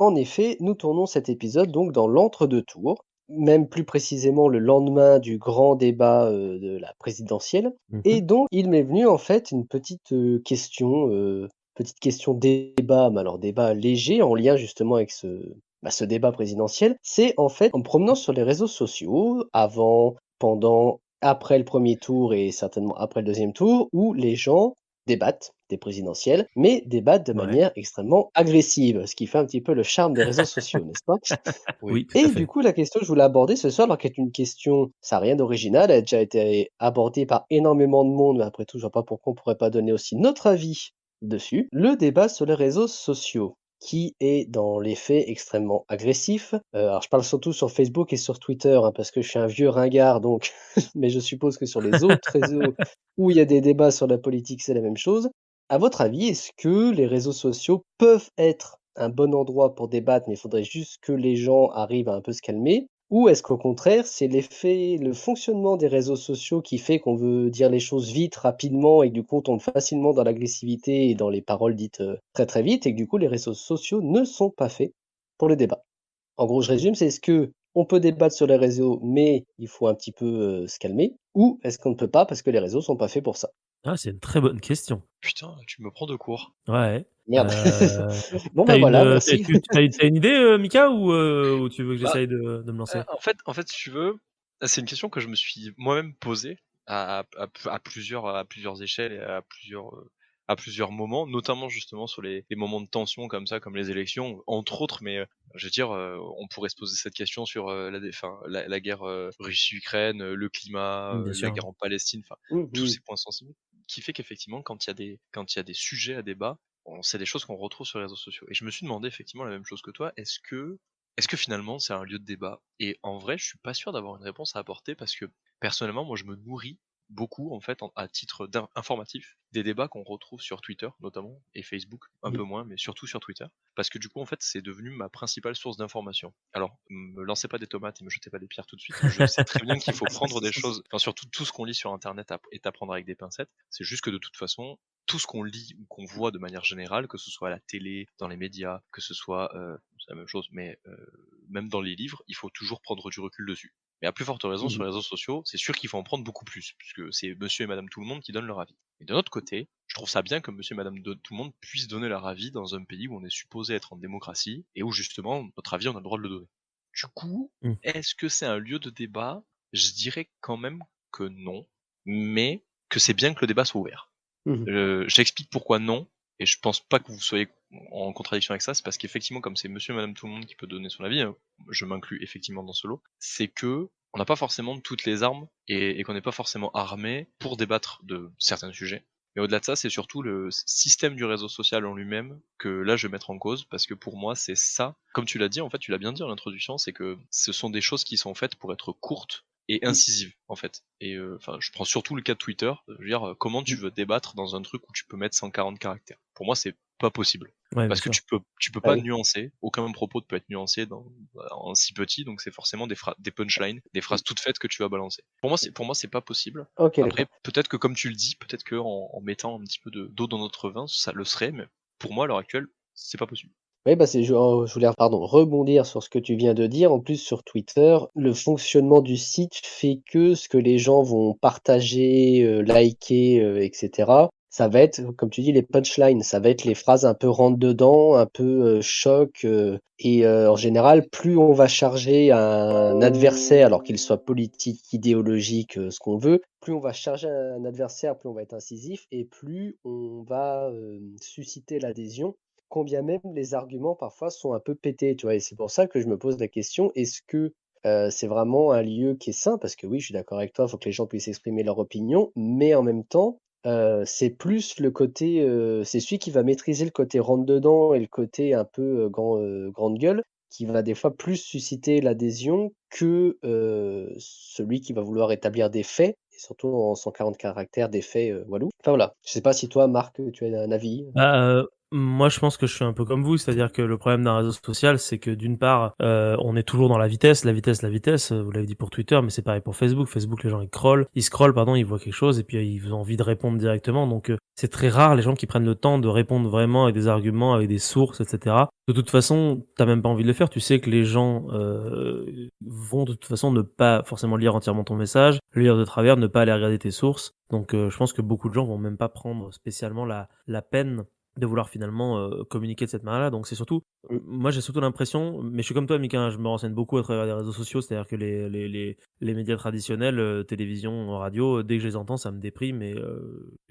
en effet, nous tournons cet épisode donc dans l'entre-deux tours, même plus précisément le lendemain du grand débat, de la présidentielle et Mmh. donc il m'est venu en fait une petite question débat, mais alors débat léger en lien justement avec ce débat présidentiel. C'est en fait en me promenant sur les réseaux sociaux avant, pendant, après le premier tour et certainement après le deuxième tour, où les gens débattent des présidentielles, mais débattent de Ouais. manière extrêmement agressive, ce qui fait un petit peu le charme des réseaux sociaux, n'est-ce pas? Oui. Oui, tout à Et du fait. coup, la question que je voulais aborder ce soir, alors qui est une question, ça a rien d'original, elle a déjà été abordée par énormément de monde, mais après tout, je vois pas pourquoi on pourrait pas donner aussi notre avis dessus. Le débat sur les réseaux sociaux, qui est dans les faits extrêmement agressif. Alors je parle surtout sur Facebook et sur Twitter, hein, parce que je suis un vieux ringard, donc mais je suppose que sur les autres réseaux où il y a des débats sur la politique, c'est la même chose. À votre avis, est-ce que les réseaux sociaux peuvent être un bon endroit pour débattre, mais il faudrait juste que les gens arrivent à un peu se calmer? Ou est-ce qu'au contraire, c'est l'effet, le fonctionnement des réseaux sociaux qui fait qu'on veut dire les choses vite, rapidement et que du coup on tombe facilement dans l'agressivité et dans les paroles dites, très, très vite et que du coup les réseaux sociaux ne sont pas faits pour le débat? En gros, je résume, c'est est-ce qu'on peut débattre sur les réseaux, mais il faut un petit peu, se calmer? Ou est-ce qu'on ne peut pas parce que les réseaux sont pas faits pour ça? Ah, c'est une très bonne question. Putain, tu me prends de court. Ouais, Merde. heu, Bon, tu bah, une, voilà, tu merci. tu une idée, Mika, ou tu veux que Bah, j'essaye de me lancer? en fait, si tu veux, c'est une question que je me suis moi-même posée à plusieurs échelles et à plusieurs moments, notamment justement sur les moments de tension comme ça, comme les élections, entre autres. Mais, je veux dire, on pourrait se poser cette question sur, la guerre, Russie-Ukraine, le climat, Mmh, bien la sûr, guerre ouais. en Palestine, enfin, Mmh tous mh. ces points sensibles, qui fait qu'effectivement quand il y a des sujets à débat, c'est des choses qu'on retrouve sur les réseaux sociaux. Et je me suis demandé effectivement la même chose que toi, est-ce que finalement c'est un lieu de débat? Et en vrai, je suis pas sûr d'avoir une réponse à apporter parce que personnellement, moi je me nourris beaucoup en fait à titre informatif des débats qu'on retrouve sur Twitter notamment et Facebook un peu Mmh. moins, mais surtout sur Twitter, parce que du coup en fait c'est devenu ma principale source d'information. Alors me lancez pas des tomates et me jetez pas des pierres tout de suite, je sais très bien qu'il faut prendre des choses, enfin surtout tout ce qu'on lit sur internet est à prendre avec des pincettes. C'est juste que de toute façon tout ce qu'on lit ou qu'on voit de manière générale, que ce soit à la télé, dans les médias, que ce soit c'est la même chose, mais même dans les livres, il faut toujours prendre du recul dessus. Mais à plus forte raison, Mmh sur mh. les réseaux sociaux, c'est sûr qu'il faut en prendre beaucoup plus, puisque c'est monsieur et madame tout le monde qui donnent leur avis. Et d'un autre côté, je trouve ça bien que monsieur et madame tout le monde puissent donner leur avis dans un pays où on est supposé être en démocratie, et où justement, notre avis, on a le droit de le donner. Du coup, Mmh. est-ce que c'est un lieu de débat? Je dirais quand même que non, mais que c'est bien que le débat soit ouvert. Mmh mh. J'explique pourquoi non, et je pense pas que vous soyez en contradiction avec ça. C'est parce qu'effectivement, comme c'est monsieur et madame tout le monde qui peut donner son avis, hein, je m'inclus effectivement dans ce lot, c'est que on n'a pas forcément toutes les armes et qu'on n'est pas forcément armé pour débattre de certains sujets. Mais au-delà de ça, c'est surtout le système du réseau social en lui-même que là je vais mettre en cause, parce que pour moi c'est ça, comme tu l'as dit, en fait tu l'as bien dit en introduction, c'est que ce sont des choses qui sont faites pour être courtes et Mmh. incisives en fait. Et enfin, je prends surtout le cas de Twitter. Je veux dire, comment tu Mmh. veux débattre dans un truc où tu peux mettre 140 caractères? Pour moi, c'est pas possible. Ouais, bien Parce que sûr. tu peux Bah pas oui. nuancer. Aucun propos ne peut être nuancé en si petit. Donc c'est forcément des punchlines, des Mmh. phrases toutes faites que tu vas balancer. Pour moi, c'est pas possible. OK, Après, d'accord. peut-être que comme tu le dis, peut-être que en mettant un petit peu d'eau dans notre vin, ça le serait. Mais pour moi, à l'heure actuelle, c'est pas possible. Oui, bah, je voulais, pardon, rebondir sur ce que tu viens de dire. En plus, sur Twitter, le fonctionnement du site fait que ce que les gens vont partager, liker, et cetera, ça va être, comme tu dis, les punchlines. Ça va être les phrases un peu rentre dedans, un peu, choc, et en général, plus on va charger un adversaire, alors qu'il soit politique, idéologique, ce qu'on veut, plus on va charger un adversaire, plus on va être incisif et plus on va, susciter l'adhésion. Combien même les arguments parfois sont un peu pétés, tu vois? Et c'est pour ça que je me pose la question, est-ce que, c'est vraiment un lieu qui est sain? Parce que oui, je suis d'accord avec toi, il faut que les gens puissent exprimer leur opinion, mais en même temps, c'est plus le côté, c'est celui qui va maîtriser le côté rentre dedans et le côté un peu, grande gueule, qui va des fois plus susciter l'adhésion que, celui qui va vouloir établir des faits et surtout en 140 caractères des faits, walou. Enfin voilà, je sais pas si toi Marc, tu as un avis? Moi, je pense que je suis un peu comme vous, c'est-à-dire que le problème d'un réseau social, c'est que d'une part, on est toujours dans la vitesse, vous l'avez dit pour Twitter, mais c'est pareil pour Facebook. Facebook, les gens, ils scrollent, pardon, ils voient quelque chose et puis ils ont envie de répondre directement. Donc, c'est très rare les gens qui prennent le temps de répondre vraiment avec des arguments, avec des sources, etc. De toute façon, t'as même pas envie de le faire. Tu sais que les gens vont de toute façon ne pas forcément lire entièrement ton message, le lire de travers, ne pas aller regarder tes sources. Donc, je pense que beaucoup de gens vont même pas prendre spécialement la peine de vouloir finalement communiquer de cette manière-là. Donc c'est surtout, Mmh. moi j'ai surtout l'impression, mais je suis comme toi Mika, hein, je me renseigne beaucoup à travers les réseaux sociaux, c'est-à-dire que les médias traditionnels, télévision, radio, dès que je les entends, ça me déprime et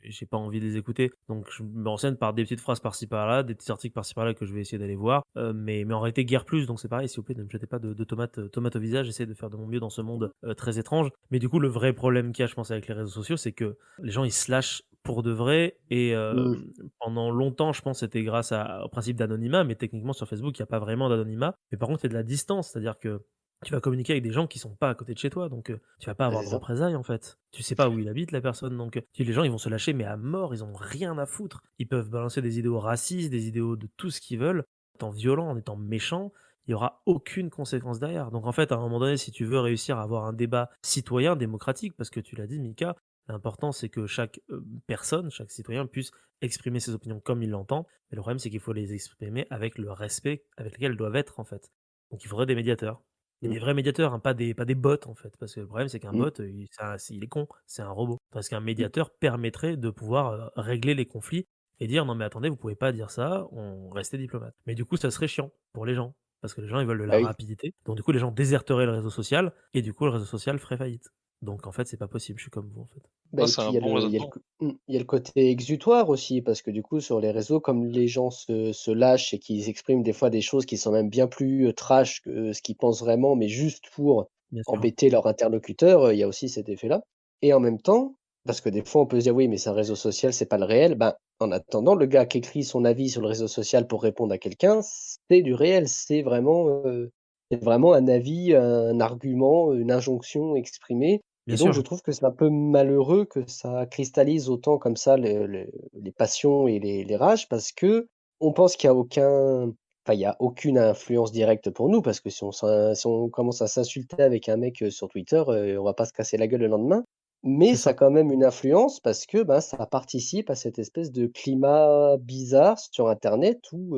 j'ai pas envie de les écouter. Donc je me renseigne par des petites phrases par-ci par-là, des petits articles par-ci par-là que je vais essayer d'aller voir, mais en réalité guère plus, donc c'est pareil, s'il vous plaît, ne me jetez pas de tomates au visage, j'essaie de faire de mon mieux dans ce monde très étrange. Mais du coup, le vrai problème qu'il y a, je pense, avec les réseaux sociaux, c'est que les gens ils se lâchent pour de vrai et Mmh. pendant longtemps, je pense, c'était grâce au principe d'anonymat, mais techniquement sur Facebook, il n'y a pas vraiment d'anonymat. Mais par contre, il y a de la distance, c'est-à-dire que tu vas communiquer avec des gens qui sont pas à côté de chez toi, donc tu vas pas Bah, avoir c'est de ça. représailles en fait. Tu sais pas où il habite la personne, donc les gens ils vont se lâcher, mais à mort, ils ont rien à foutre. Ils peuvent balancer des idéaux racistes, des idéaux de tout ce qu'ils veulent, en étant violents, en étant méchants. Il y aura aucune conséquence derrière. Donc en fait, à un moment donné, si tu veux réussir à avoir un débat citoyen, démocratique, parce que tu l'as dit, Mika, l'important c'est que chaque personne, chaque citoyen puisse exprimer ses opinions comme il l'entend, mais le problème c'est qu'il faut les exprimer avec le respect avec lequel elles doivent être en fait. Donc il faudrait des médiateurs. Et Mmh. des vrais médiateurs, hein, pas des bots en fait. Parce que le problème c'est qu'un Mmh. bot, il est con, c'est un robot. Parce qu'un Mmh. médiateur permettrait de pouvoir régler les conflits et dire non mais attendez, vous pouvez pas dire ça, on restait diplomate. Mais du coup ça serait chiant pour les gens. Parce que les gens ils veulent de Bah la oui. rapidité. Donc du coup les gens déserteraient le réseau social et du coup le réseau social ferait faillite. Donc en fait c'est pas possible, je suis comme vous en fait. Bah Ah, et c'est puis un bon raisonnement. il y a le côté exutoire aussi, parce que du coup, sur les réseaux, comme les gens se lâchent et qu'ils expriment des fois des choses qui sont même bien plus, trash que ce qu'ils pensent vraiment, mais juste pour Bien sûr. embêter leur interlocuteur, il y a aussi cet effet-là et en même temps, parce que des fois on peut se dire: «Oui, mais c'est un réseau social, c'est pas le réel». Ben, en attendant, le gars qui écrit son avis sur le réseau social pour répondre à quelqu'un, c'est du réel. C'est vraiment un avis, un argument, une injonction exprimée Bien et donc je sûr. trouve que c'est un peu malheureux que ça cristallise autant comme ça les passions et les rages parce qu'on pense qu'il y a il y a aucune influence directe pour nous parce que si on commence à s'insulter avec un mec, sur Twitter, on va pas se casser la gueule le lendemain. Mais C'est ça a ça. quand même une influence parce que, ben, ça participe à cette espèce de climat bizarre sur internet où,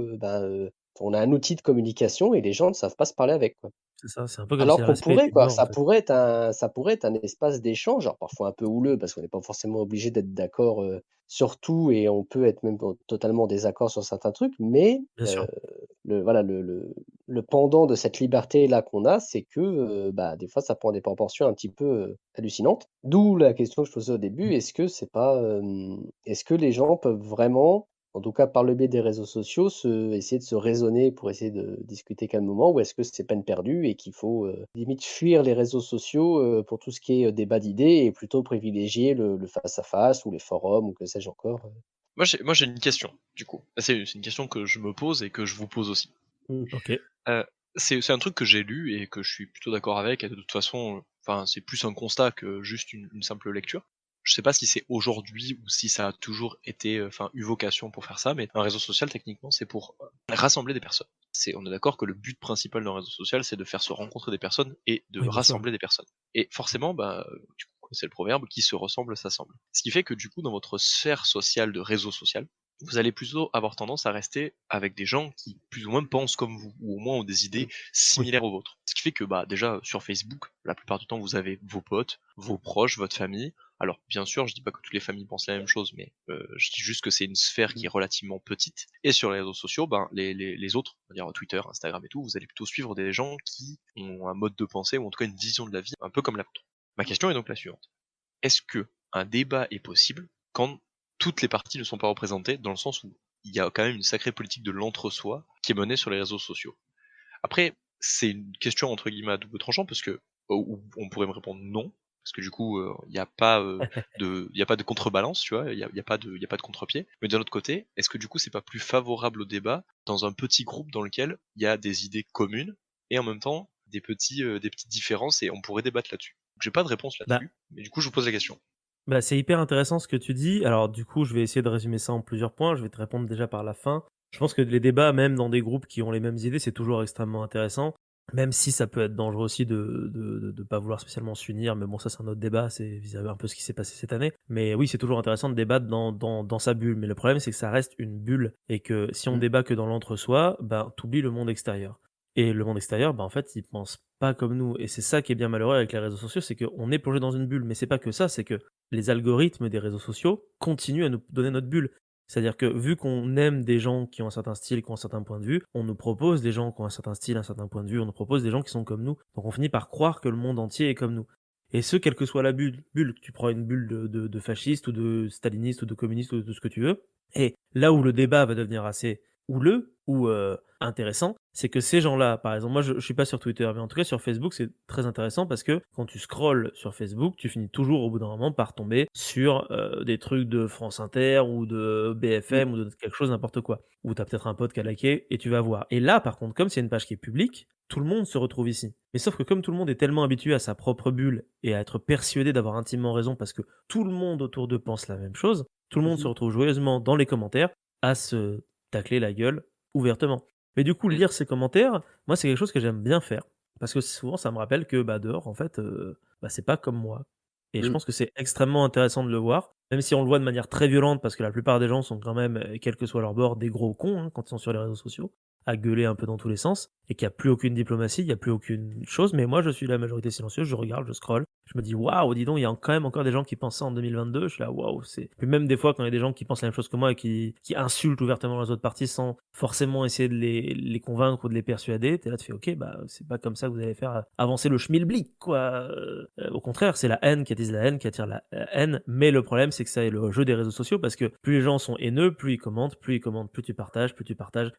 on a un outil de communication et les gens ne savent pas se parler avec, quoi. C'est ça, c'est un peu comme si Alors le qu'on respect pourrait était quoi, mort, en fait. ça pourrait être un espace d'échange, alors parfois un peu houleux parce qu'on n'est pas forcément obligé d'être d'accord, sur tout et on peut être même totalement en désaccord sur certains trucs, mais Bien sûr. le voilà, le pendant de cette liberté-là qu'on a, c'est que, des fois ça prend des proportions un petit peu, hallucinantes. D'où la question que je posais au début, Mmh. est-ce que les gens peuvent vraiment, en tout cas par le biais des réseaux sociaux, essayer de se raisonner pour essayer de discuter calmement? Ou est-ce que c'est peine perdue et qu'il faut, limite fuir les réseaux sociaux, pour tout ce qui est, débat d'idées et plutôt privilégier le face à face ou les forums ou que sais-je encore? Moi j'ai une question, du coup. C'est une question que je me pose et que je vous pose aussi. Mmh. OK. Heu, c'est un truc que j'ai lu et que je suis plutôt d'accord avec et de toute façon, enfin, c'est plus un constat que juste une simple lecture. Je sais pas si c'est aujourd'hui ou si ça a toujours été, enfin, eu vocation pour faire ça, mais un réseau social techniquement, c'est pour, rassembler des personnes. On est d'accord que le but principal d'un réseau social, c'est de faire se rencontrer des personnes et de Oui, bien sûr. rassembler des personnes. Et forcément, du coup, c'est le proverbe: «Qui se ressemble s'assemble». Ce qui fait que du coup, dans votre sphère sociale de réseau social, vous allez plutôt avoir tendance à rester avec des gens qui plus ou moins pensent comme vous, ou au moins ont des idées Mmh. Oui, similaires aux vôtres. Ce qui fait que déjà sur Facebook, la plupart du temps vous avez vos potes, vos proches, votre famille. Alors bien sûr, je dis pas que toutes les familles pensent la même chose, mais je dis juste que c'est une sphère qui Mmh. est relativement petite. Et sur les réseaux sociaux, les autres, on va dire Twitter, Instagram et tout, vous allez plutôt suivre des gens qui ont un mode de pensée ou en tout cas une vision de la vie un peu comme la vôtre. Ma question est donc la suivante: est-ce que un débat est possible quand toutes les parties ne sont pas représentées, dans le sens où il y a quand même une sacrée politique de l'entre-soi qui est menée sur les réseaux sociaux? Après, c'est une question entre guillemets à double tranchant parce que où on pourrait me répondre non, parce que du coup, il y a pas, il y a pas de contrebalance, tu vois? Il y a pas de contre-pied. Mais d'un autre côté, est-ce que du coup, c'est pas plus favorable au débat dans un petit groupe dans lequel il y a des idées communes et en même temps des petites différences et on pourrait débattre là-dessus? J'ai pas de réponse bah, là-dessus, mais du coup, je vous pose la question. Bah, c'est hyper intéressant ce que tu dis. Alors, du coup, je vais essayer de résumer ça en plusieurs points. Je vais te répondre déjà par la fin. Je pense que les débats, même dans des groupes qui ont les mêmes idées, c'est toujours extrêmement intéressant. Même si ça peut être dangereux aussi de pas vouloir spécialement s'unir. Mais bon, ça, c'est un autre débat. C'est vis-à-vis un peu ce qui s'est passé cette année. Mais oui, c'est toujours intéressant de débattre dans sa bulle. Mais le problème, c'est que ça reste une bulle. Et que si on Mmh. débat que dans l'entre-soi, ben, t'oublies le monde extérieur. Et le monde extérieur, ben, en fait, il pense pas comme nous. Et c'est ça qui est bien malheureux avec les réseaux sociaux, c'est qu'on est plongé dans une bulle. Mais c'est pas que ça, c'est que les algorithmes des réseaux sociaux continuent à nous donner notre bulle. C'est-à-dire que vu qu'on aime des gens qui ont un certain style, qui ont un certain point de vue, on nous propose des gens qui ont un certain style, un certain point de vue, on nous propose des gens qui sont comme nous. Donc on finit par croire que le monde entier est comme nous. Et ce, quelle que soit la bulle, tu prends une bulle de fasciste ou de staliniste ou de communiste ou de ce que tu veux, et là où le débat va devenir assez houleux ou intéressant, c'est que ces gens-là, par exemple, moi je suis pas sur Twitter, mais en tout cas sur Facebook, c'est très intéressant parce que quand tu scrolles sur Facebook, tu finis toujours au bout d'un moment par tomber sur des trucs de France Inter ou de Mmh. BFM ou de quelque chose, n'importe quoi. Ou t'as peut-être un pote qui a liké et tu vas voir. Et là, par contre, comme c'est une page qui est publique, tout le monde se retrouve ici. Mais sauf que comme tout le monde est tellement habitué à sa propre bulle et à être persuadé d'avoir intimement raison parce que tout le monde autour d'eux pense la même chose, tout le monde se Mmh. retrouve joyeusement dans les commentaires à se tacler la gueule ouvertement. Mais du coup, Mm. lire ces commentaires, moi, c'est quelque chose que j'aime bien faire. Parce que souvent, ça me rappelle que bah, dehors, en fait, bah, c'est pas comme moi. Et je Mmh. pense que c'est extrêmement intéressant de le voir, même si on le voit de manière très violente, parce que la plupart des gens sont quand même, quel que soit leur bord, des gros cons hein, quand ils sont sur les réseaux sociaux, à gueuler un peu dans tous les sens, et qu'il n'y a plus aucune diplomatie, il n'y a plus aucune chose. Mais moi, je suis la majorité silencieuse, je regarde, je scrolle, je me dis waouh, dis donc, il y a quand même encore des gens qui pensent ça en 2022. Je suis là waouh, c'est. Puis même des fois, quand il y a des gens qui pensent la même chose que moi et qui insultent ouvertement les autres parties sans forcément essayer de les convaincre ou de les persuader, t'es là, tu fais ok, bah c'est pas comme ça que vous allez faire avancer le schmilblick, quoi. Au contraire, c'est la haine qui attise la haine, qui attire la haine. Mais le problème, c'est que ça est le jeu des réseaux sociaux parce que plus les gens sont haineux, plus ils commentent, plus tu partages,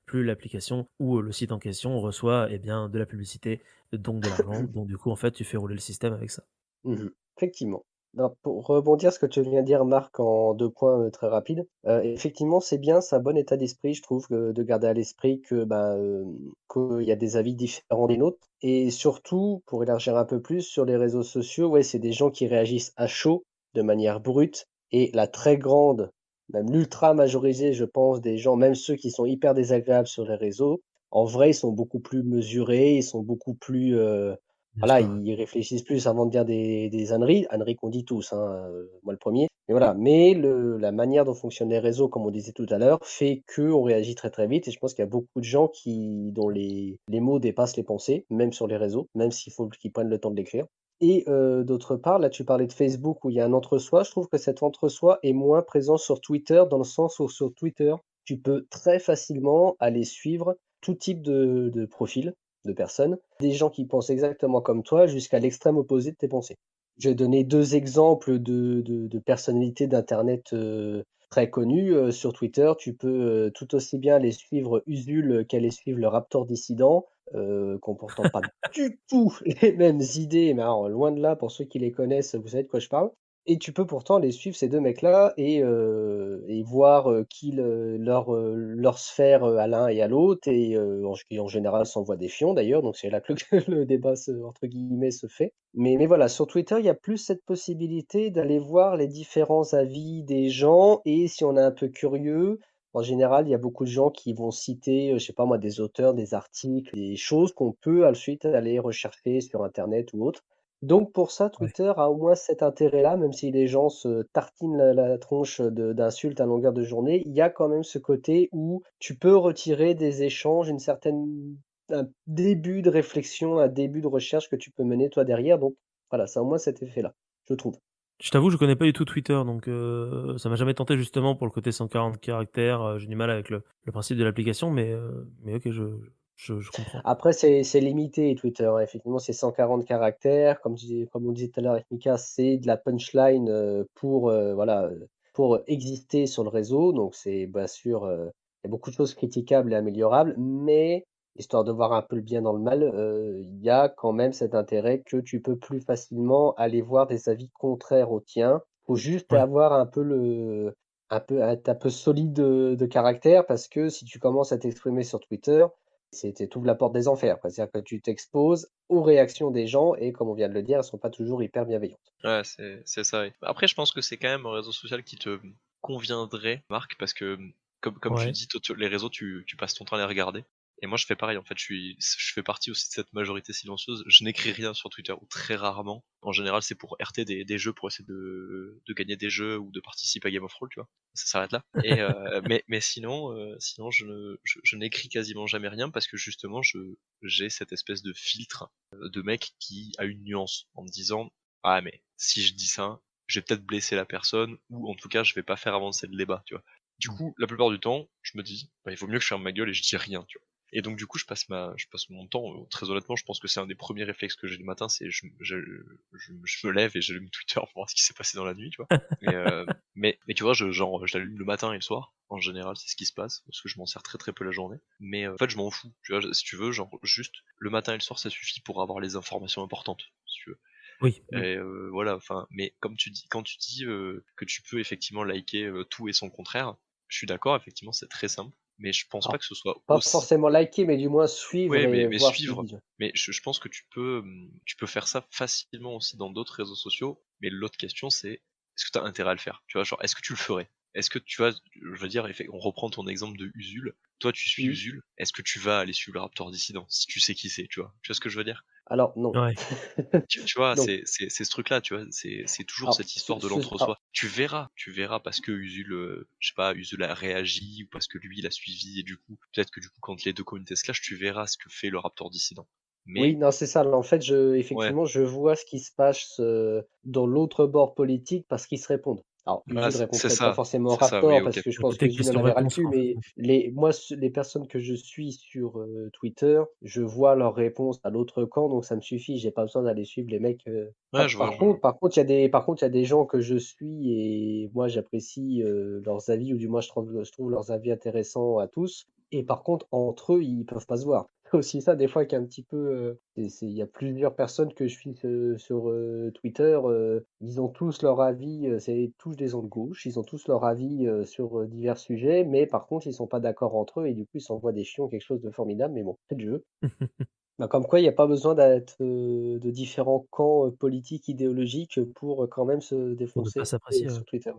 plus l'application ou le site en question reçoit eh bien de la publicité, donc de l'argent. Donc du coup, en fait, tu fais rouler le système avec ça. Mmh. Effectivement. Alors pour rebondir ce que tu viens de dire Marc en 2 points, très rapides, effectivement c'est bien, c'est un bon état d'esprit je trouve, de garder à l'esprit que, qu'il y a des avis différents des nôtres et surtout, pour élargir un peu plus, sur les réseaux sociaux, ouais, c'est des gens qui réagissent à chaud, de manière brute et la très grande, même l'ultra majorité je pense des gens, même ceux qui sont hyper désagréables sur les réseaux, en vrai ils sont beaucoup plus mesurés, ils sont beaucoup plus, Bien voilà, sûr, ouais. ils réfléchissent plus avant de dire des âneries, âneries qu'on dit tous, hein, moi le premier. Mais voilà, mais la manière dont fonctionnent les réseaux, comme on disait tout à l'heure, fait qu'on réagit très, très vite et je pense qu'il y a beaucoup de gens dont les mots dépassent les pensées, même sur les réseaux, même s'il faut qu'ils prennent le temps de l'écrire. Et d'autre part, là, tu parlais de Facebook où il y a un entre-soi. Je trouve que cet entre-soi est moins présent sur Twitter, dans le sens où sur Twitter, tu peux très facilement aller suivre tout type de profil de personnes, des gens qui pensent exactement comme toi jusqu'à l'extrême opposé de tes pensées. Je vais donner 2 exemples de personnalités d'internet, très connues, sur Twitter. Tu peux, tout aussi bien aller suivre Usul qu'aller suivre le Raptor dissident, qui ont pourtant pas du tout les mêmes idées, mais alors loin de là, pour ceux qui les connaissent, vous savez de quoi je parle. Et tu peux pourtant les suivre ces 2 mecs-là et voir, qui leur sphère, à l'un et à l'autre et en général s'envoient des fions d'ailleurs, donc c'est là que le débat se entre guillemets «se fait». Mais voilà, sur Twitter, il y a plus cette possibilité d'aller voir les différents avis des gens et si on est un peu curieux, en général, il y a beaucoup de gens qui vont citer, je sais pas moi, des auteurs, des articles, des choses qu'on peut ensuite aller rechercher sur internet ou autre. Donc pour ça, Ouais. Twitter a au moins cet intérêt-là, même si les gens se tartinent la tronche d'insultes à longueur de journée, il y a quand même ce côté où tu peux retirer des échanges, un début de réflexion, un début de recherche que tu peux mener toi derrière. Donc voilà, ça a au moins cet effet-là, je trouve. Je t'avoue, je connais pas du tout Twitter, donc ça m'a jamais tenté justement pour le côté 140 caractères. J'ai du mal avec le principe de l'application, mais ok, je comprends. Après, c'est limité Twitter, hein. Effectivement, c'est 140 caractères. Comme on disait tout à l'heure avec Mika, c'est de la punchline, voilà, pour exister sur le réseau. Donc c'est bien sûr, il y a beaucoup de choses critiquables et améliorables, mais histoire de voir un peu le bien dans le mal, il y a quand même cet intérêt que tu peux plus facilement aller voir des avis contraires aux tiens. Faut juste Ouais. avoir un peu être un peu solide de caractère parce que si tu commences à t'exprimer sur Twitter, Tu ouvres la porte des enfers, quoi. C'est-à-dire que tu t'exposes aux réactions des gens et comme on vient de le dire, elles sont pas toujours hyper bienveillantes. Ouais, c'est ça, oui. Après, je pense que c'est quand même un réseau social qui te conviendrait, Marc, parce que comme tu Ouais. dis, toi, les réseaux, tu passes ton temps à les regarder. Et moi, je fais pareil, en fait, je fais partie aussi de cette majorité silencieuse. Je n'écris rien sur Twitter, ou très rarement. En général, c'est pour RT des jeux, pour essayer de gagner des jeux ou de participer à Game of Thrones, tu vois. Ça s'arrête là. Et mais sinon, je n'écris quasiment jamais rien parce que justement, j'ai cette espèce de filtre de mec qui a une nuance en me disant ah mais si je dis ça, je vais peut-être blesser la personne ou en tout cas je vais pas faire avancer le débat, tu vois. Du coup, la plupart du temps, je me dis bah, il vaut mieux que je ferme ma gueule et je dis rien, tu vois. Et donc du coup, je passe mon temps. Très honnêtement, je pense que c'est un des premiers réflexes que j'ai le matin, c'est je me lève et j'allume Twitter pour voir ce qui s'est passé dans la nuit, tu vois. Et, mais tu vois, je l'allume le matin et le soir. En général, c'est ce qui se passe parce que je m'en sers très très peu la journée. Mais en fait, je m'en fous. Tu vois, si tu veux, genre juste le matin et le soir, ça suffit pour avoir les informations importantes, si tu veux. Oui. Et voilà, enfin, mais comme tu dis, quand tu dis que tu peux effectivement liker tout et son contraire, je suis d'accord, effectivement, c'est très simple, mais je pense pas Alors, que ce soit pas aussi. forcément liker, mais du moins suivre Ouais, et mais voir ce qu'ils suivre. disent. Mais je pense que tu peux faire ça facilement aussi dans d'autres réseaux sociaux. Mais l'autre question, c'est est-ce que tu as intérêt à le faire? Tu vois, genre, est-ce que tu le ferais? Est-ce que tu vas, je veux dire, on reprend ton exemple de Usul. Toi, tu suis Mmh. Usul. Est-ce que tu vas aller suivre le Raptor Dissident si tu sais qui c'est, tu vois? Tu vois ce que je veux dire? Alors non. Ouais. Tu vois, Non. c'est ce truc-là, tu vois, c'est toujours Alors cette histoire de alors l'entre-soi. Tu verras parce que Usul, je sais pas, Usul a réagi ou parce que lui il a suivi et du coup, peut-être que du coup quand les deux communautés se clashent, tu verras ce que fait le Raptor dissident. oui, Mais non, c'est ça. En fait, ouais, effectivement, je vois ce qui se passe dans l'autre bord politique parce qu'ils se répondent. Alors, voilà, Usul répond c'est peut-être pas ça, forcément au c'est ça, oui, Raptor ok. parce que je Le pense que côté Usul en avait ras le question-réponse, cul, quoi. mais les personnes que je suis sur Twitter, je vois leurs réponses à l'autre camp, donc ça me suffit. J'ai pas besoin d'aller suivre les mecs. Ouais, je vois, Par contre, il y a des gens que je suis et moi j'apprécie leurs avis ou du moins je trouve leurs avis intéressants à tous. Et par contre, entre eux, ils peuvent pas se voir. C'est aussi ça, des fois, qui est un petit peu. Il y a plusieurs personnes que je suis sur Twitter. Ils ont tous leur avis. C'est tous des gens de gauche. Ils ont tous leur avis sur divers sujets. Mais par contre, ils sont pas d'accord entre eux. Et du coup, ils s'envoient des chiens, quelque chose de formidable. Mais bon, c'est le jeu. Bah, comme quoi, il n'y a pas besoin d'être de différents camps politiques, idéologiques pour quand même se Pour ne pas défoncer s'apprécier, ouais. sur Twitter.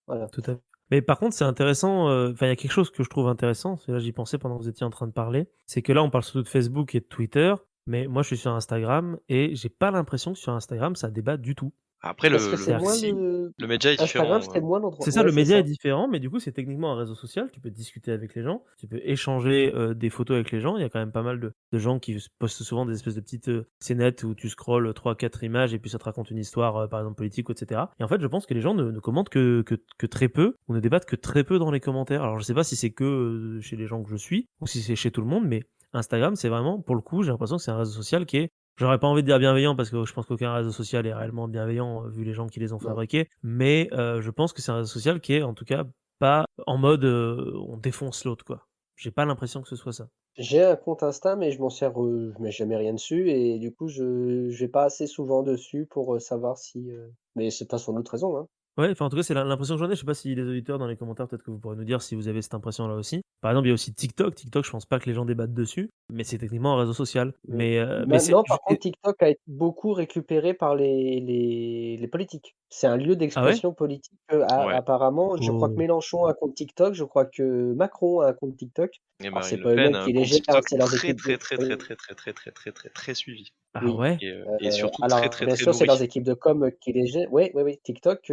Voilà. Tout à fait. Mais par contre, c'est intéressant, enfin, il y a quelque chose que je trouve intéressant, c'est là j'y pensais pendant que vous étiez en train de parler, c'est que là, on parle surtout de Facebook et de Twitter, mais moi, je suis sur Instagram et j'ai pas l'impression que sur Instagram, ça débat du tout. après Parce que c'est C'est-à-dire que moins si le média est Instagram, différent. c'est moins l'endroit. c'est ça, Ouais, le c'est média est ça. différent, mais du coup, c'est techniquement un réseau social. Tu peux discuter avec les gens, tu peux échanger des photos avec les gens. Il y a quand même pas mal de gens qui postent souvent des espèces de petites scénettes où tu scrolles 3-4 images et puis ça te raconte une histoire, par exemple politique, etc. Et en fait, je pense que les gens ne commentent que très peu ou ne débattent que très peu dans les commentaires. Alors, je sais pas si c'est que chez les gens que je suis ou si c'est chez tout le monde, mais Instagram, c'est vraiment, pour le coup, j'ai l'impression que c'est un réseau social qui est j'aurais pas envie de dire bienveillant parce que je pense qu'aucun réseau social est réellement bienveillant vu les gens qui les ont Non. fabriqués, mais je pense que c'est un réseau social qui est en tout cas pas en mode on défonce l'autre quoi. J'ai pas l'impression que ce soit ça. J'ai un compte Insta, mais je mets jamais rien dessus et du coup, je vais pas assez souvent dessus pour savoir si. Mais c'est pas sans autre raison, hein. Ouais, enfin en tout cas c'est l'impression que j'en ai. Je sais pas si les auditeurs dans les commentaires peut-être que vous pourrez nous dire si vous avez cette impression là aussi. Par exemple il y a aussi TikTok. TikTok je pense pas que les gens débattent dessus, mais c'est techniquement un réseau social. Mais Mais c'est maintenant, par contre, TikTok a été beaucoup récupéré par les politiques. C'est un lieu ah ouais? d'expression politique, Ouais. apparemment. Je crois que Oh. Mélenchon a un compte TikTok, je crois que Macron a un compte TikTok. Et Alors c'est Marine Le pas Pen eux-mêmes a un qui les compte gèrent, hein, TikTok c'est leurs très équipes très de très très très très très très très très très suivi Ah oui. ouais? et surtout très Alors très bien très sûr, c'est nourri. leurs équipes de com, qui les gèrent. Oui, oui, oui, TikTok,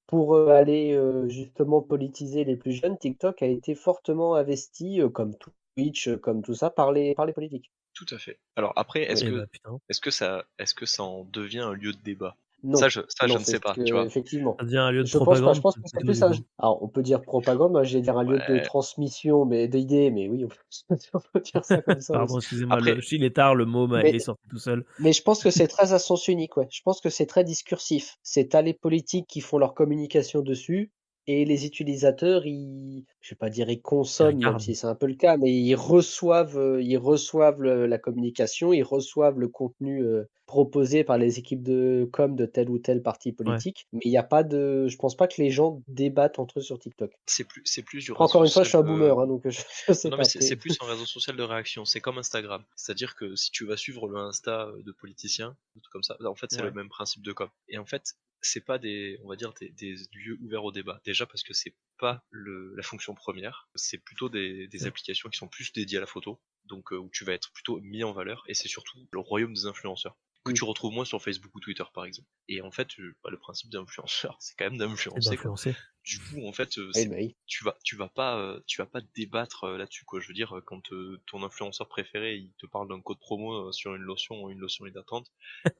pour, aller, justement politiser les plus jeunes, TikTok a été fortement investi, comme Twitch, comme tout ça, par les politiques. Tout à fait. Alors après, Eh bah putain. est-ce que ça en devient un lieu de débat? Non, Ça je non, ne c'est sais ce pas, tu que vois? effectivement. Ça devient un lieu de Je pense pas, je propagande pense que c'est plutôt plus du un coup. alors on peut dire propagande, moi j'allais dire un lieu de Ouais. transmission, mais d'idées, mais oui, on peut on peut dire ça comme ça Pardon, aussi. excusez-moi, Après, il est tard, le mot il Mais est sorti tout seul. mais je pense que c'est très à sens unique, ouais. Je pense que c'est très discursif. C'est tu les politiques qui font leur communication dessus et les utilisateurs, je vais pas dire ils Ils consomment, même regardent. si c'est un peu le cas, mais ils reçoivent la communication, ils reçoivent le contenu proposé par les équipes de com de tel ou tel parti Ouais. politique. Mais il n'y a pas je pense pas que les gens débattent entre eux sur TikTok. C'est plus du Après, réseau encore une fois, je social suis un boomer, hein, donc je sais non, mais pas. c'est plus un réseau social de réaction. C'est comme Instagram. C'est-à-dire que si tu vas suivre le Insta de politiciens, des trucs comme ça, en fait, c'est le Ouais. même principe de com. Et en fait, c'est pas on va dire, des lieux ouverts au débat. Déjà parce que c'est pas la fonction première. C'est plutôt des C'est applications qui sont plus dédiées à la photo. Donc, où tu vas être plutôt mis en valeur. Et c'est surtout le royaume des influenceurs. Que Mmh. tu retrouves moins sur Facebook ou Twitter, par exemple. Et en fait, le principe d'influenceur, c'est quand même c'est d'influencer, quoi. d'influencer. Du coup, en fait, Oui, bah oui. tu vas pas débattre là-dessus, quoi. Je veux dire, quand ton influenceur préféré il te parle d'un code promo sur une lotion ou une lotion hydratante,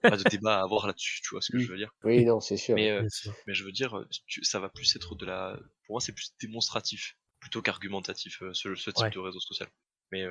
pas de débat à avoir là-dessus, tu vois ce que Mmh. je veux dire. Oui, non, c'est sûr, Mais oui. euh, Bien sûr. mais je veux dire, ça va plus être pour moi c'est plus démonstratif plutôt qu'argumentatif ce type Ouais. de réseau social. Mais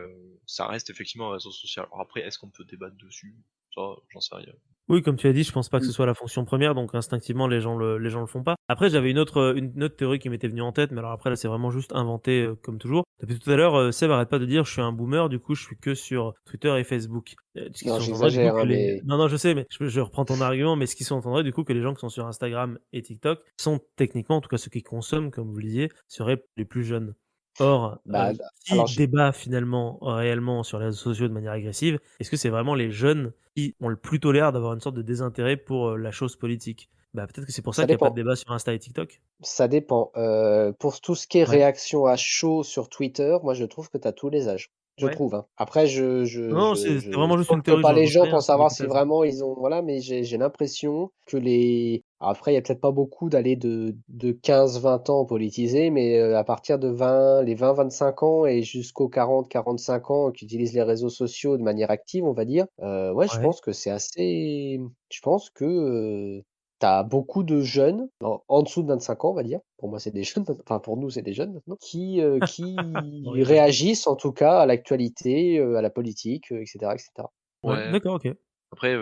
ça reste effectivement un réseau social. Alors après, est-ce qu'on peut débattre dessus? Ça, j'en sais rien. Oui, comme tu as dit, je pense pas que Mmh. ce soit la fonction première, donc instinctivement les gens le font pas. Après, j'avais une autre théorie qui m'était venue en tête, mais alors après là, c'est vraiment juste inventé comme toujours. Depuis tout à l'heure, Seb arrête pas de dire je suis un boomer, du coup je suis que sur Twitter et Facebook. Ce qui Non, sous-entendrait du coup j'exagère, que hein, les mais non, je sais, mais je reprends ton argument, mais ce qui sous-entendrait du coup que les gens qui sont sur Instagram et TikTok sont techniquement, en tout cas ceux qui consomment, comme vous le disiez, seraient les plus jeunes. Or, bah, qui alors débat finalement réellement sur les réseaux sociaux de manière agressive? Est-ce que c'est vraiment les jeunes qui ont plutôt l'air d'avoir une sorte de désintérêt pour la chose politique? Bah, peut-être que c'est pour ça ça qu'il n'y a pas de dépend. débat sur Insta et TikTok. Ça dépend. Pour tout ce qui est Ouais, réaction à chaud sur Twitter, moi je trouve que tu as tous les âges. Je ouais. trouve, hein. Après Non, c'est vraiment juste une saute théorie, pas les j'en sais gens rien, pour c'est une savoir si hypothèse. vraiment ils ont voilà, mais j'ai l'impression que alors après il y a peut-être pas beaucoup d'aller de 15-20 ans politisés, mais à partir de 20-25 ans et jusqu'aux 40-45 ans qui utilisent les réseaux sociaux de manière active, on va dire, ouais, je Ouais. pense que c'est assez je pense que, tu beaucoup de jeunes, en dessous de 25 ans, on va dire, pour moi c'est des jeunes, enfin pour nous c'est des jeunes maintenant, Pour qui rigoler. réagissent en tout cas à l'actualité, à la politique, et cetera, et cetera. Ouais, Ouais. d'accord, OK. Après,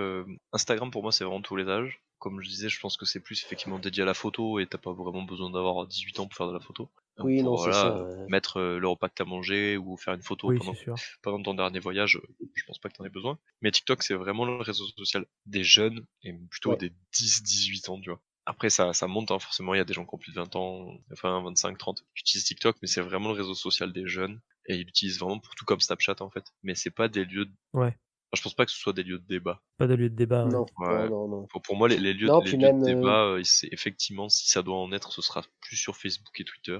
Instagram pour moi c'est vraiment tous les âges. Comme je disais, je pense que c'est plus effectivement dédié à la photo et t'as pas vraiment besoin d'avoir 18 ans pour faire de la photo. Oui, non, Pour c'est voilà, ça, mettre le repas que t'as mangé ou faire une photo Oui, c'est pendant, sûr. pendant ton dernier voyage, je pense pas que t'en aies besoin. Mais TikTok c'est vraiment le réseau social des jeunes et plutôt ouais. des 10-18 ans, tu vois. Après ça monte, hein, forcément, il y a des gens qui ont plus de 20 ans, enfin 25, 30, qui utilisent TikTok, mais c'est vraiment le réseau social des jeunes et ils l'utilisent vraiment pour tout comme Snapchat en fait. Mais c'est pas des lieux Ouais, je pense pas que ce soit des lieux de débat. pas de lieu de débat, ouais. Non, non, Ouais. non, non. Pour moi, les lieux, Non, les puis lieux de même, débat, c'est effectivement, si ça doit en être, ce sera plus sur Facebook et Twitter.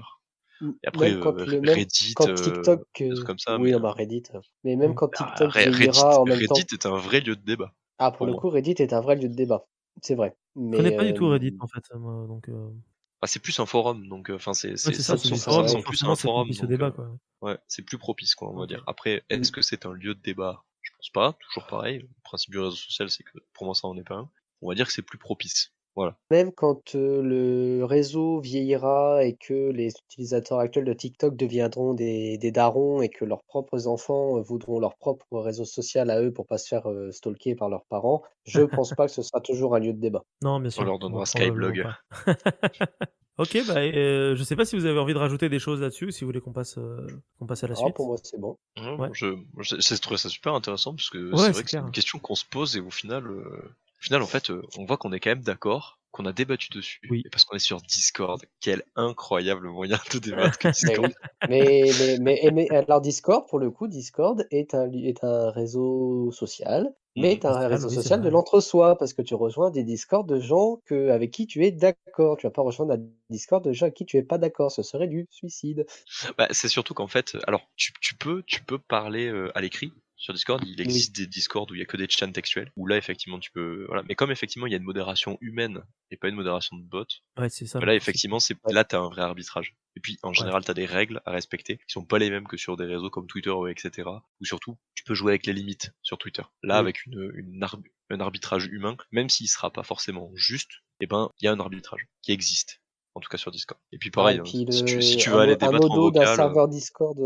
Et après, même Reddit, quand TikTok, des trucs comme ça, oui, mais non, bah, Reddit, mais même Mmh. quand TikTok vieillira Reddit, en même temps. Reddit est un vrai lieu de débat, Ah, pour pour le moi. coup, Reddit est un vrai lieu de débat. C'est vrai. Je connais Mais, pas du tout Reddit en fait, moi, donc Bah, c'est plus un forum, donc enfin, ouais, c'est ça, oui, c'est c'est des ça, forums, ça donc ressemble ouais. plus à un forcément c'est forum, propice au donc débat, quoi. ouais, c'est plus propice, quoi, on va dire. OK. Après, est-ce Mmh. que c'est un lieu de débat? Je pense pas, toujours pareil. Le principe du réseau social, c'est que pour moi, ça en est pas un. On va dire que c'est plus propice. Voilà. Même quand, le réseau vieillira et que les utilisateurs actuels de TikTok deviendront des darons et que leurs propres enfants, voudront leur propre réseau social à eux pour pas se faire, stalker par leurs parents, je pense pas que ce sera toujours un lieu de débat. Non, bien On sûr, leur non, donnera probablement Skyblog. pas. OK, bah, je sais pas si vous avez envie de rajouter des choses là-dessus ou si vous voulez qu'on passe à la Ah, pour suite? moi, c'est bon. Ouais, Ouais. moi, j'ai trouvé ça super intéressant parce que c'est Ouais, vrai c'est que c'est clair. une question qu'on se pose et au final en fait, on voit qu'on est quand même d'accord, qu'on a débattu dessus Oui. et parce qu'on est sur Discord. Quel incroyable moyen de débattre que Mais Discord. oui. Mais alors Discord, pour le coup, Discord est un réseau social, mais Mmh. est un Social, réseau oui, c'est social vrai, de ouais. l'entre-soi parce que tu rejoins des Discords de gens avec qui tu es d'accord. Tu vas pas rejoindre un Discord de gens avec qui tu es pas d'accord, ce serait du suicide. Bah, c'est surtout qu'en fait, alors tu peux parler à l'écrit sur Discord. Il Oui, existe des Discord où il y a que des chats textuels. Où là effectivement tu peux, voilà. Mais comme effectivement il y a une modération humaine et pas une modération de bot, Ouais, c'est ça bah le là principe. effectivement ouais. là t'as un vrai arbitrage. Et puis en Ouais. général t'as des règles à respecter qui sont pas les mêmes que sur des réseaux comme Twitter ou etc. Ou surtout tu peux jouer avec les limites sur Twitter. Là Mmh. avec un arbitrage humain, même s'il sera pas forcément juste, et ben il y a un arbitrage qui existe. En tout cas sur Discord. Et puis Ah pareil, et hein, puis si tu veux aller un débattre en modo d'un vocal, serveur Discord,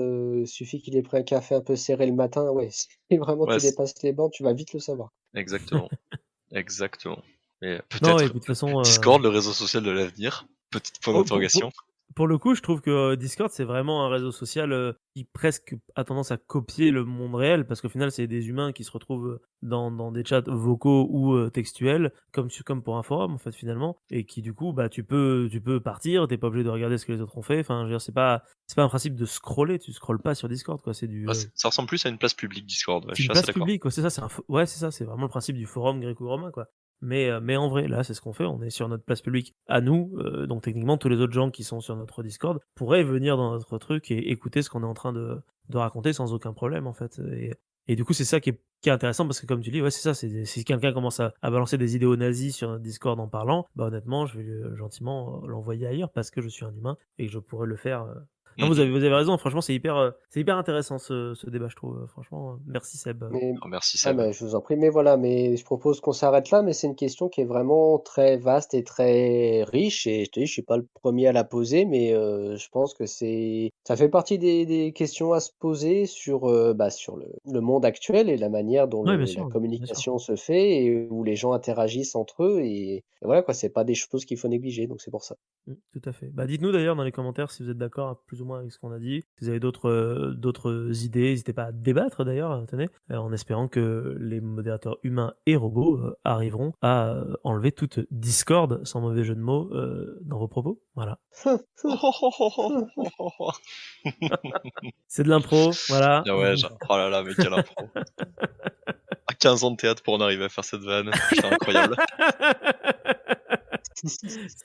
suffit qu'il ait pris un café un peu serré le matin, ouais, si vraiment ouais, tu dépasses les bancs, tu vas vite le savoir. exactement, exactement. Et Non et peut-être puis de toute façon, Discord, le réseau social de l'avenir, petit point oh, pour d'interrogation. Pour le coup, je trouve que Discord, c'est vraiment un réseau social qui presque a tendance à copier le monde réel, parce qu'au final, c'est des humains qui se retrouvent dans des chats vocaux ou textuels, comme pour un forum, en fait, finalement, et qui, du coup, bah, tu peux partir, t'es pas obligé de regarder ce que les autres ont fait. Enfin, je veux dire, c'est pas un principe de scroller, tu scrolles pas sur Discord, quoi. C'est du, Ça ressemble plus à une place publique Discord, ouais, c'est je une suis assez place d'accord. publique, ouais, c'est ça, ouais, c'est ça, c'est vraiment le principe du forum gréco-romain, quoi. Mais en vrai, là, c'est ce qu'on fait, on est sur notre place publique à nous, donc techniquement, tous les autres gens qui sont sur notre Discord pourraient venir dans notre truc et écouter ce qu'on est en train de raconter sans aucun problème, en fait, et du coup, c'est ça qui est intéressant parce que comme tu dis, ouais, c'est ça, si quelqu'un commence à balancer des idéaux nazis sur notre Discord en parlant, bah, honnêtement, je vais gentiment l'envoyer ailleurs parce que je suis un humain et que je pourrais le faire. Non, vous avez raison, franchement, c'est hyper intéressant ce débat, je trouve. Franchement, merci Seb. Mais Oh, merci ah Seb. bah, je vous en prie, mais voilà, mais je propose qu'on s'arrête là, mais c'est une question qui est vraiment très vaste et très riche et je te dis, je suis pas le premier à la poser, mais je pense que ça fait partie des questions à se poser sur, sur le monde actuel et la manière dont Ouais, la bien sûr. communication se fait et où les gens interagissent entre eux et voilà quoi, c'est pas des choses qu'il faut négliger, donc c'est pour ça. Tout à fait. Bah, dites-nous d'ailleurs dans les commentaires si vous êtes d'accord plus ou moins avec ce qu'on a dit. Si vous avez d'autres idées, n'hésitez pas à débattre d'ailleurs, tenez, en espérant que les modérateurs humains et robots arriveront à enlever toute discorde, sans mauvais jeu de mots, dans vos propos. Voilà. C'est de l'impro, voilà. Ah ouais, oh là là, mais quelle impro. À 15 ans de théâtre pour en arriver à faire cette vanne, c'est incroyable.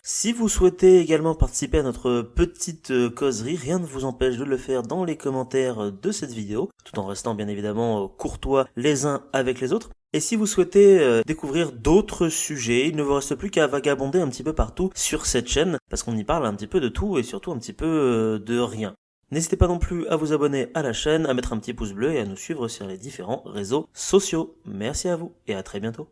Si vous souhaitez également participer à notre petite causerie, rien ne vous empêche de le faire dans les commentaires de cette vidéo, tout en restant bien évidemment courtois les uns avec les autres. Et si vous souhaitez découvrir d'autres sujets, il ne vous reste plus qu'à vagabonder un petit peu partout sur cette chaîne, parce qu'on y parle un petit peu de tout et surtout un petit peu de rien. N'hésitez pas non plus à vous abonner à la chaîne, à mettre un petit pouce bleu et à nous suivre sur les différents réseaux sociaux. Merci à vous et à très bientôt.